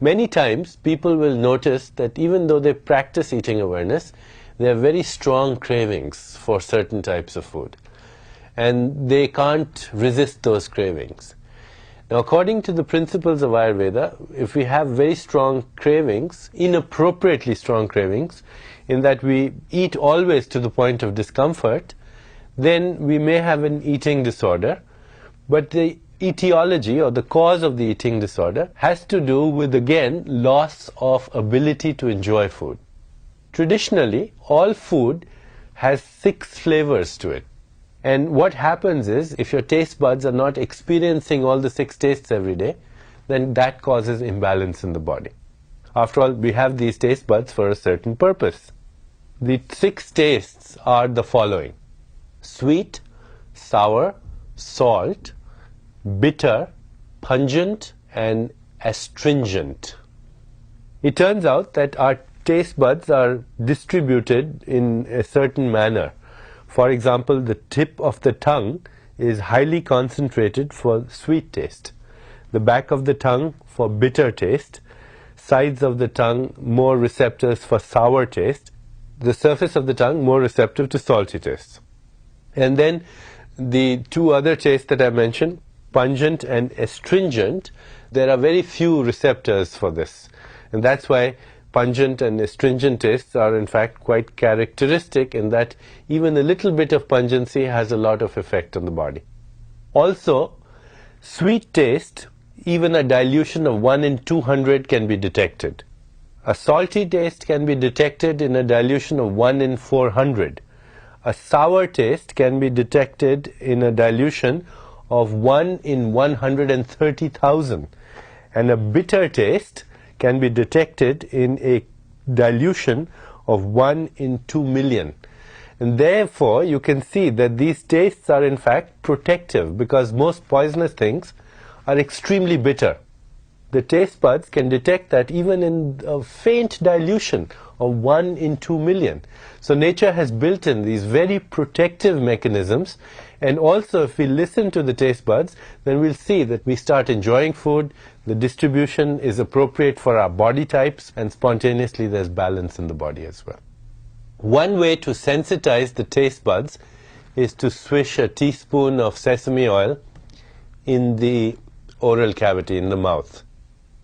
Many times people will notice that even though they practice eating awareness, they have very strong cravings for certain types of food. And they can't resist those cravings. Now, according to the principles of Ayurveda, if we have very strong cravings, inappropriately strong cravings, in that we eat always to the point of discomfort, then we may have an eating disorder. But the etiology or the cause of the eating disorder has to do with, again, loss of ability to enjoy food. Traditionally, all food has 6 flavors to it. And what happens is, if your taste buds are not experiencing all the 6 tastes every day, then that causes imbalance in the body. After all, we have these taste buds for a certain purpose. The 6 tastes are the following: sweet, sour, salt, bitter, pungent, and astringent. It turns out that our taste buds are distributed in a certain manner. For example, the tip of the tongue is highly concentrated for sweet taste, the back of the tongue for bitter taste, sides of the tongue more receptors for sour taste, the surface of the tongue more receptive to salty taste. And then the 2 other tastes that I mentioned, pungent and astringent, there are very few receptors for this. And that's why pungent and astringent tastes are in fact quite characteristic, in that even a little bit of pungency has a lot of effect on the body. Also, sweet taste, even a dilution of 1 in 200 can be detected. A salty taste can be detected in a dilution of 1 in 400. A sour taste can be detected in a dilution of 1 in 130,000. And a bitter taste can be detected in a dilution of 1 in 2 million. And therefore, you can see that these tastes are in fact protective, because most poisonous things are extremely bitter. The taste buds can detect that even in a faint dilution of 1 in 2 million. So nature has built in these very protective mechanisms, and also if we listen to the taste buds, then we'll see that we start enjoying food, the distribution is appropriate for our body types, and spontaneously there's balance in the body as well. One way to sensitize the taste buds is to swish a teaspoon of sesame oil in the oral cavity, in the mouth.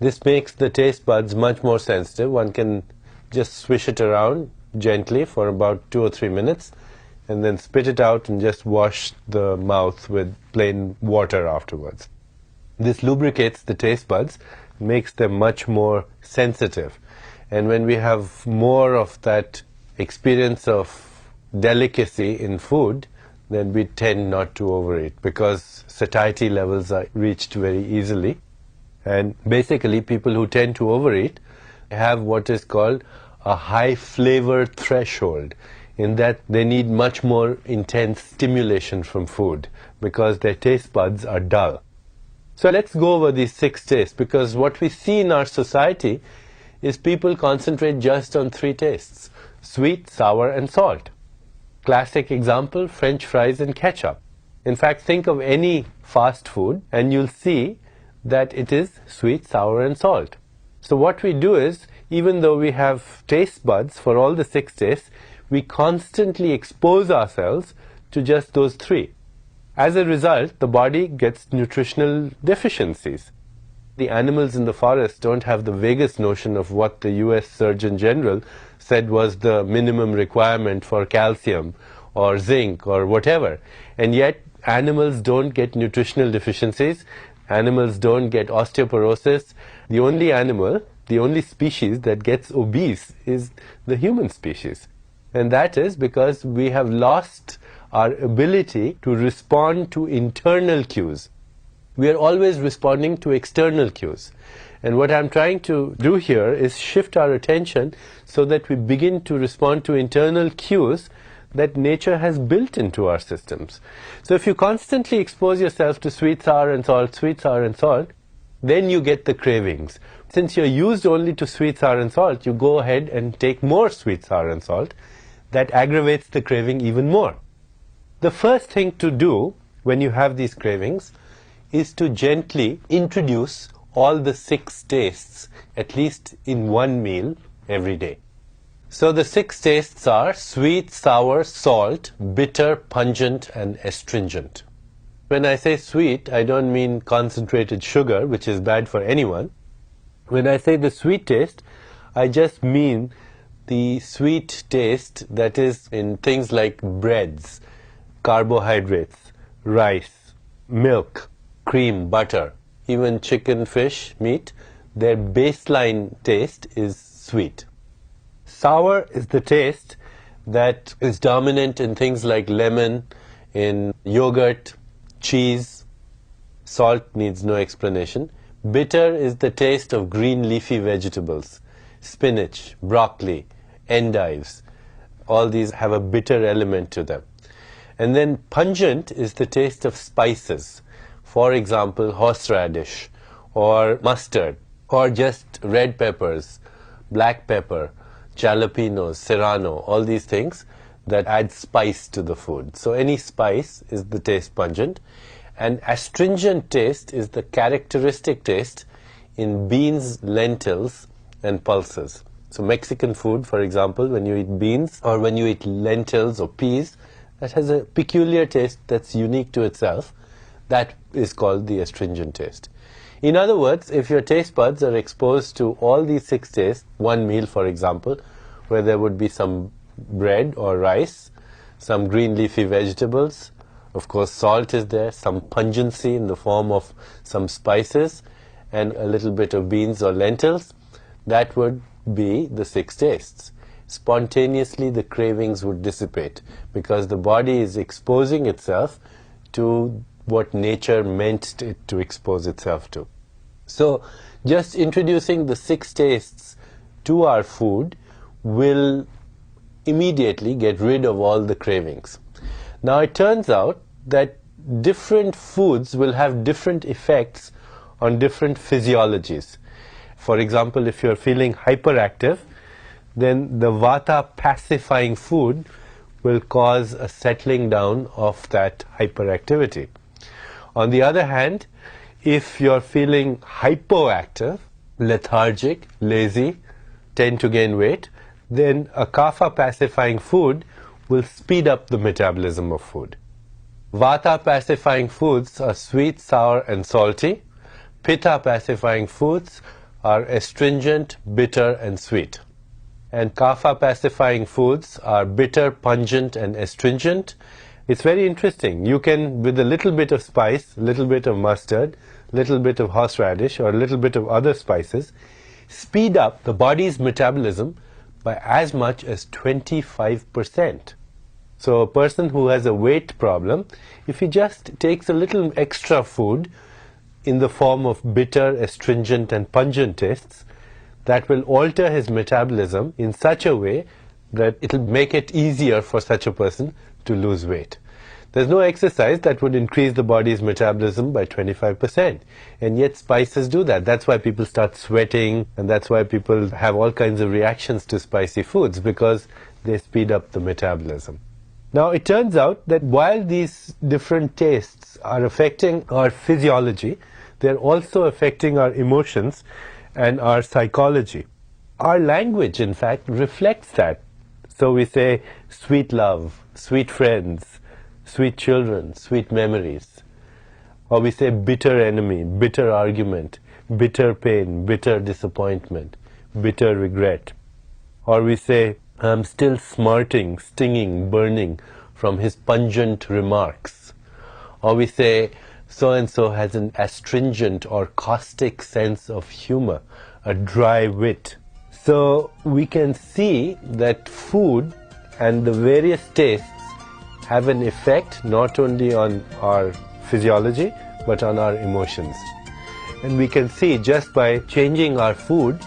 This makes the taste buds much more sensitive. One can just swish it around gently for about 2 or 3 minutes, and then spit it out and just wash the mouth with plain water afterwards. This lubricates the taste buds, makes them much more sensitive. And when we have more of that experience of delicacy in food, then we tend not to overeat, because satiety levels are reached very easily. And basically, people who tend to overeat have what is called a high flavor threshold, in that they need much more intense stimulation from food, because their taste buds are dull. So let's go over these 6 tastes, because what we see in our society is people concentrate just on 3 tastes: sweet, sour, and salt. Classic example, French fries and ketchup. In fact, think of any fast food and you'll see that it is sweet, sour, and salt. So what we do is, even though we have taste buds for all the 6 tastes, we constantly expose ourselves to just those 3. As a result, the body gets nutritional deficiencies. The animals in the forest don't have the vaguest notion of what the US Surgeon General said was the minimum requirement for calcium or zinc or whatever. And yet, animals don't get nutritional deficiencies. Animals don't get osteoporosis. The only animal, the only species that gets obese is the human species. And that is because we have lost our ability to respond to internal cues. We are always responding to external cues. And what I'm trying to do here is shift our attention so that we begin to respond to internal cues that nature has built into our systems. So if you constantly expose yourself to sweet, sour, and salt, then you get the cravings. Since you're used only to sweet, sour, and salt, you go ahead and take more sweet, sour, and salt. That aggravates the craving even more. The first thing to do when you have these cravings is to gently introduce all the 6 tastes at least in one meal every day. So the 6 tastes are sweet, sour, salt, bitter, pungent, and astringent. When I say sweet, I don't mean concentrated sugar, which is bad for anyone. When I say the sweet taste, I just mean the sweet taste that is in things like breads, carbohydrates, rice, milk, cream, butter, even chicken, fish, meat. Their baseline taste is sweet. Sour is the taste that is dominant in things like lemon, in yogurt, cheese. Salt needs no explanation. Bitter is the taste of green leafy vegetables, spinach, broccoli, endives. All these have a bitter element to them. And then pungent is the taste of spices. For example, horseradish or mustard or just red peppers, black pepper, jalapenos, serrano, all these things that add spice to the food. So any spice is the taste pungent. And astringent taste is the characteristic taste in beans, lentils, and pulses. So Mexican food, for example, when you eat beans or when you eat lentils or peas, that has a peculiar taste that's unique to itself. That is called the astringent taste. In other words, if your taste buds are exposed to all these 6 tastes, one meal for example, where there would be some bread or rice, some green leafy vegetables, of course salt is there, some pungency in the form of some spices, and a little bit of beans or lentils, that would be the 6 tastes. Spontaneously the cravings would dissipate because the body is exposing itself to what nature meant it to expose itself to. So just introducing the 6 tastes to our food will immediately get rid of all the cravings. Now it turns out that different foods will have different effects on different physiologies. For example, if you're feeling hyperactive, then the vata pacifying food will cause a settling down of that hyperactivity. On the other hand, if you're feeling hypoactive, lethargic, lazy, tend to gain weight, then a kapha pacifying food will speed up the metabolism of food. Vata pacifying foods are sweet, sour, and salty. Pitta pacifying foods are astringent, bitter, and sweet. And kapha pacifying foods are bitter, pungent, and astringent. It's very interesting. You can, with a little bit of spice, a little bit of mustard, a little bit of horseradish, or a little bit of other spices, speed up the body's metabolism by as much as 25%. So a person who has a weight problem, if he just takes a little extra food in the form of bitter, astringent, and pungent tastes, that will alter his metabolism in such a way that it will make it easier for such a person to lose weight. There's no exercise that would increase the body's metabolism by 25%. And yet spices do that. That's why people start sweating, and that's why people have all kinds of reactions to spicy foods, because they speed up the metabolism. Now it turns out that while these different tastes are affecting our physiology, they're also affecting our emotions and our psychology. Our language, in fact, reflects that. So we say sweet love, sweet friends, sweet children, sweet memories. Or we say bitter enemy, bitter argument, bitter pain, bitter disappointment, bitter regret. Or we say, I'm still smarting, stinging, burning from his pungent remarks. Or we say, so-and-so has an astringent or caustic sense of humor, a dry wit. So we can see that food and the various tastes have an effect not only on our physiology but on our emotions. And we can see just by changing our food,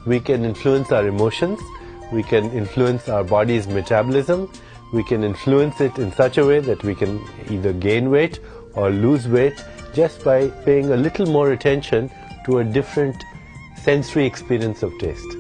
we can influence our emotions, we can influence our body's metabolism, we can influence it in such a way that we can either gain weight or lose weight just by paying a little more attention to a different sensory experience of taste.